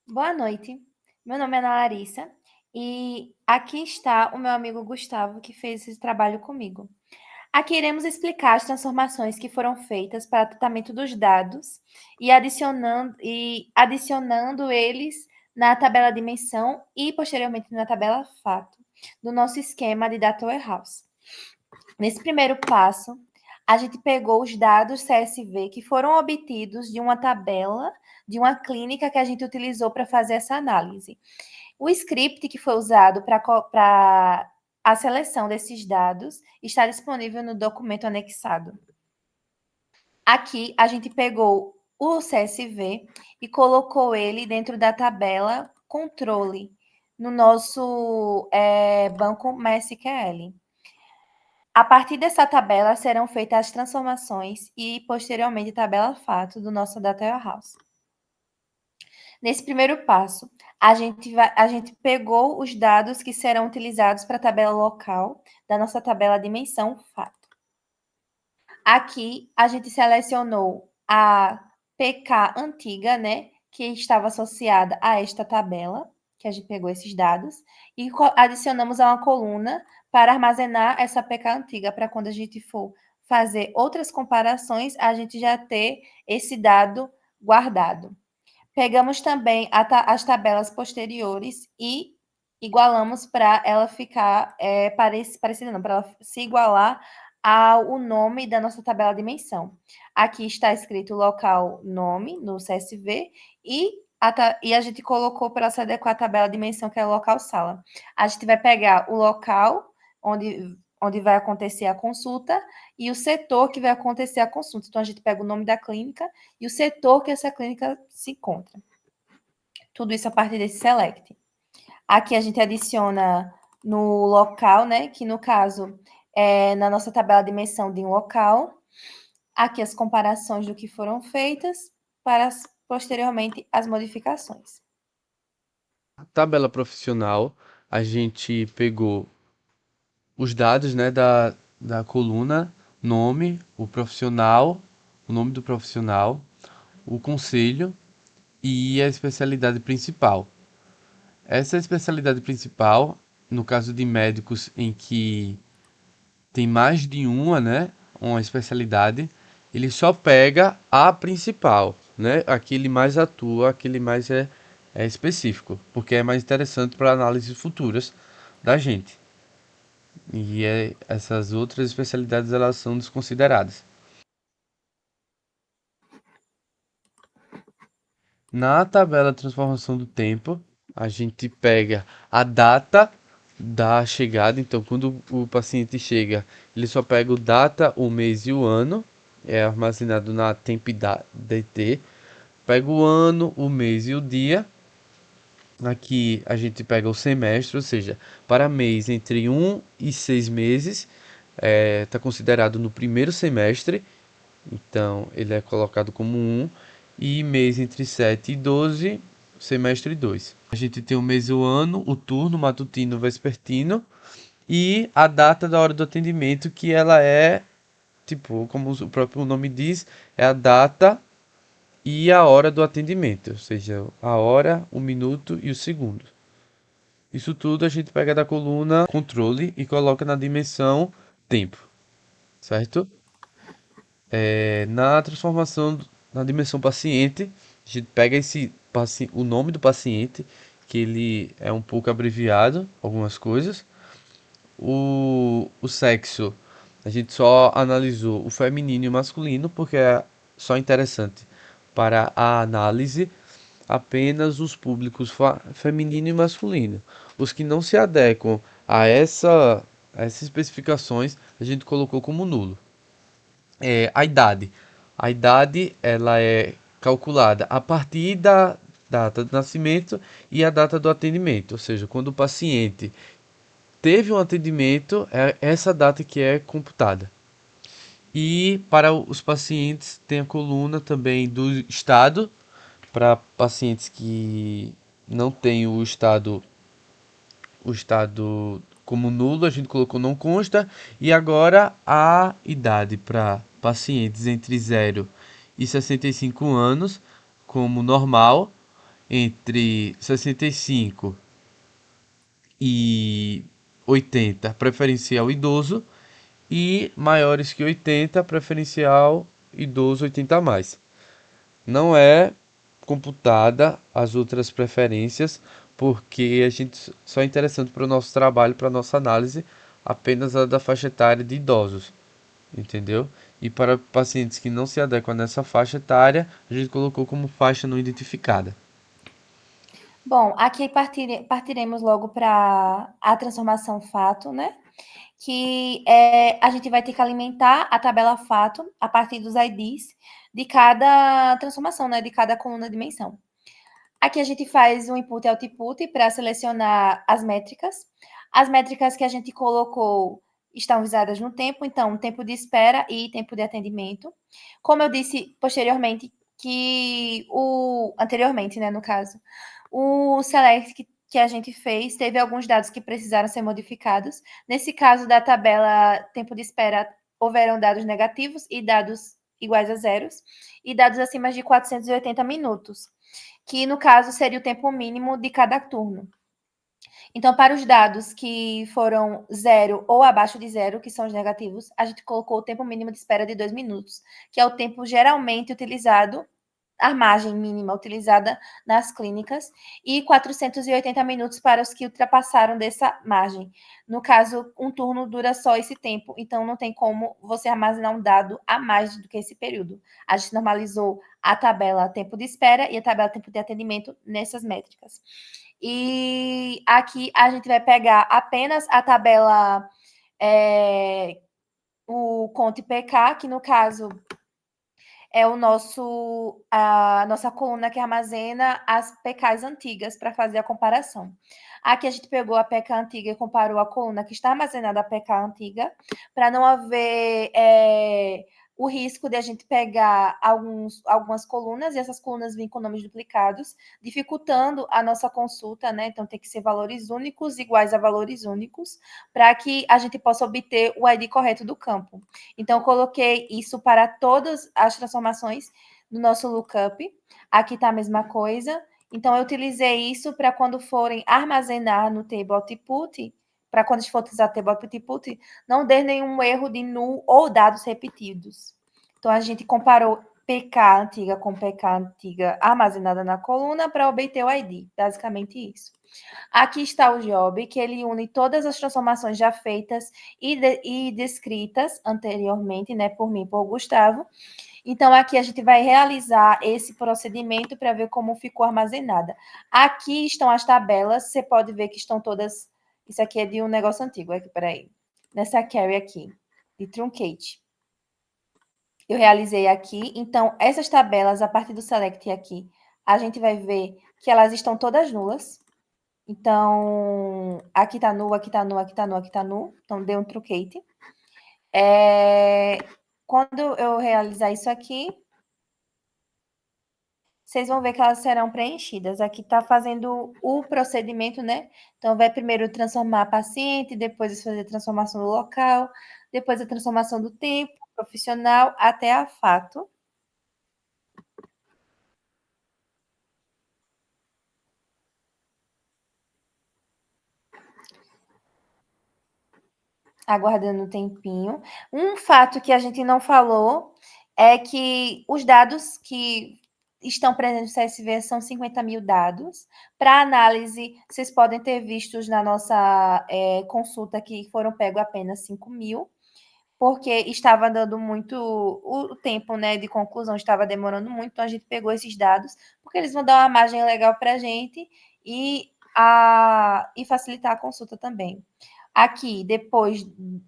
Boa noite. Meu nome é Ana Larissa e aqui está o meu amigo Gustavo que fez esse trabalho comigo. Aqui iremos explicar as transformações que foram feitas para o tratamento dos dados e adicionando eles na tabela dimensão e posteriormente na tabela fato do nosso esquema de Data Warehouse. Nesse primeiro passo, a gente pegou os dados CSV que foram obtidos de uma tabela de uma clínica que a gente utilizou para fazer essa análise. O script que foi usado para a seleção desses dados está disponível no documento anexado. Aqui, a gente pegou o CSV e colocou ele dentro da tabela controle no nosso banco MySQL. A partir dessa tabela serão feitas as transformações e, posteriormente, tabela fato do nosso Data Warehouse. Nesse primeiro passo, a gente pegou os dados que serão utilizados para a tabela local da nossa tabela dimensão fato. Aqui, a gente selecionou a PK antiga, né, que estava associada a esta tabela, que a gente pegou esses dados, e adicionamos a uma coluna para armazenar essa PK antiga, para quando a gente for fazer outras comparações, a gente já ter esse dado guardado. Pegamos também as tabelas posteriores e igualamos para ela ficar parecida, não, para ela se igualar ao nome da nossa tabela dimensão. Aqui está escrito local nome no CSV e a gente colocou para se adequar à tabela dimensão, que é o local sala. A gente vai pegar o local onde vai acontecer a consulta e o setor que vai acontecer a consulta. Então, a gente pega o nome da clínica e o setor que essa clínica se encontra. Tudo isso a partir desse select. Aqui a gente adiciona no local, né? Que no caso é na nossa tabela de dimensão de um local. Aqui as comparações do que foram feitas para posteriormente as modificações. Tabela profissional, a gente pegou os dados, né, da coluna, nome, o nome do profissional, o conselho e a especialidade principal. Essa especialidade principal, no caso de médicos em que tem mais de uma, né, uma especialidade, ele só pega a principal, né, aquele mais atua, aquele mais é específico, porque é mais interessante para análises futuras da gente. Essas outras especialidades elas são desconsideradas. Na tabela de transformação do tempo, a gente pega a data da chegada. Então, quando o paciente chega, ele só pega o data, o mês e o ano. É armazenado na DT. Pega o ano, o mês e o dia. Aqui a gente pega o semestre, ou seja, para mês entre 1 e 6 meses, está considerado no primeiro semestre, então ele é colocado como 1, e mês entre 7 e 12, semestre 2. A gente tem o mês e o ano, o turno, matutino, vespertino, e a data da hora do atendimento, que ela é, tipo, como o próprio nome diz, é a data e a hora do atendimento, ou seja, a hora, o minuto e o segundo. Isso tudo a gente pega da coluna controle e coloca na dimensão tempo, certo? Na transformação na dimensão paciente, a gente pega o nome do paciente, que ele é um pouco abreviado, algumas coisas. O sexo, a gente só analisou o feminino e o masculino, porque é só interessante para a análise apenas os públicos feminino e masculino. Os que não se adequam a essas especificações, a gente colocou como nulo. A idade. A idade ela é calculada a partir da data do nascimento e a data do atendimento, ou seja, quando o paciente teve um atendimento, é essa data que é computada. E para os pacientes tem a coluna também do estado, para pacientes que não têm o estado como nulo, a gente colocou não consta, e agora a idade para pacientes entre 0 e 65 anos como normal, entre 65 e 80, preferencial idoso, e maiores que 80, preferencial idoso 80 a mais. Não é computada as outras preferências, porque a gente só é interessante para o nosso trabalho, para a nossa análise, apenas a da faixa etária de idosos, entendeu? E para pacientes que não se adequam nessa faixa etária, a gente colocou como faixa não identificada. Bom, aqui partiremos logo para a transformação fato, né? Que a gente vai ter que alimentar a tabela fato a partir dos IDs de cada transformação, né? De cada coluna de dimensão. Aqui a gente faz um input e output para selecionar as métricas. As métricas que a gente colocou estão visadas no tempo, então tempo de espera e tempo de atendimento. Como eu disse posteriormente, anteriormente, né, no caso, o select que a gente fez teve alguns dados que precisaram ser modificados. Nesse caso da tabela tempo de espera, houveram dados negativos e dados iguais a zeros, e dados acima de 480 minutos, que no caso seria o tempo mínimo de cada turno. Então, para os dados que foram zero ou abaixo de zero, que são os negativos, a gente colocou o tempo mínimo de espera de 2 minutos, que é o tempo geralmente utilizado, a margem mínima utilizada nas clínicas, e 480 minutos para os que ultrapassaram dessa margem. No caso, um turno dura só esse tempo, então não tem como você armazenar um dado a mais do que esse período. A gente normalizou a tabela tempo de espera e a tabela tempo de atendimento nessas métricas. E aqui a gente vai pegar apenas a tabela, o Conte PK, que no caso é a nossa coluna que armazena as PKs antigas para fazer a comparação. Aqui a gente pegou a PK antiga e comparou a coluna que está armazenada a PK antiga, para não haver o risco de a gente pegar algumas colunas e essas colunas virem com nomes duplicados, dificultando a nossa consulta, né? Então tem que ser valores únicos iguais a valores únicos, para que a gente possa obter o ID correto do campo. Então, eu coloquei isso para todas as transformações do nosso lookup. Aqui está a mesma coisa. Então, eu utilizei isso para quando forem armazenar no table output, para quando a gente for utilizar o table output, não der nenhum erro de null ou dados repetidos. Então, a gente comparou PK antiga com PK antiga armazenada na coluna para obter o ID. Basicamente isso. Aqui está o job, que ele une todas as transformações já feitas e descritas anteriormente, né, por mim, por Gustavo. Então, aqui a gente vai realizar esse procedimento para ver como ficou armazenada. Aqui estão as tabelas, você pode ver que estão todas. Isso aqui é de um negócio antigo, aqui, peraí. Nessa carry aqui, de truncate. Eu realizei aqui. Então, essas tabelas, a partir do select aqui, a gente vai ver que elas estão todas nulas. Então, aqui tá nu, aqui tá nu, aqui tá nu, aqui tá nu. Então, deu um truncate. Quando eu realizar isso aqui, vocês vão ver que elas serão preenchidas. Aqui está fazendo o procedimento, né? Então, vai primeiro transformar a paciente, depois fazer a transformação do local, depois a transformação do tempo, profissional, até a fato. Aguardando um tempinho. Um fato que a gente não falou é que os dados que estão presentes no CSV são 50 mil dados. Para análise, vocês podem ter vistos na nossa consulta que foram pegos apenas 5 mil, porque estava dando muito o tempo, né, de conclusão, estava demorando muito, então a gente pegou esses dados, porque eles vão dar uma margem legal para a gente e facilitar a consulta também. Aqui, depois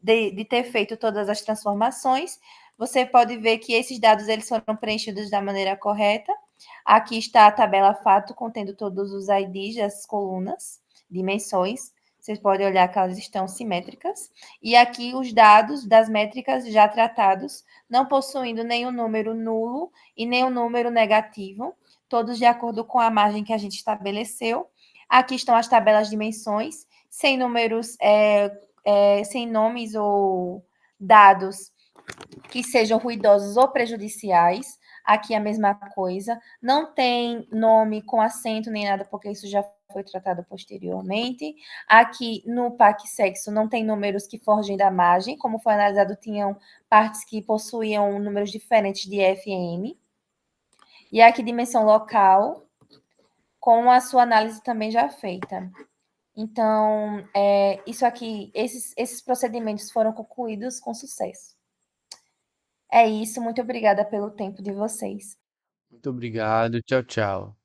de ter feito todas as transformações, você pode ver que esses dados eles foram preenchidos da maneira correta. Aqui está a tabela fato contendo todos os IDs das colunas, dimensões. Vocês podem olhar que elas estão simétricas. E aqui os dados das métricas já tratados, não possuindo nenhum número nulo e nenhum número negativo, todos de acordo com a margem que a gente estabeleceu. Aqui estão as tabelas de dimensões, sem números, sem nomes ou dados que sejam ruidosos ou prejudiciais. Aqui a mesma coisa. Não tem nome com acento nem nada, porque isso já foi tratado posteriormente. Aqui no PAC sexo não tem números que forgem da margem, como foi analisado, tinham partes que possuíam números diferentes de FM. E aqui dimensão local, com a sua análise também já feita. Então, isso aqui, esses procedimentos foram concluídos com sucesso. É isso, muito obrigada pelo tempo de vocês. Muito obrigado. Tchau, tchau.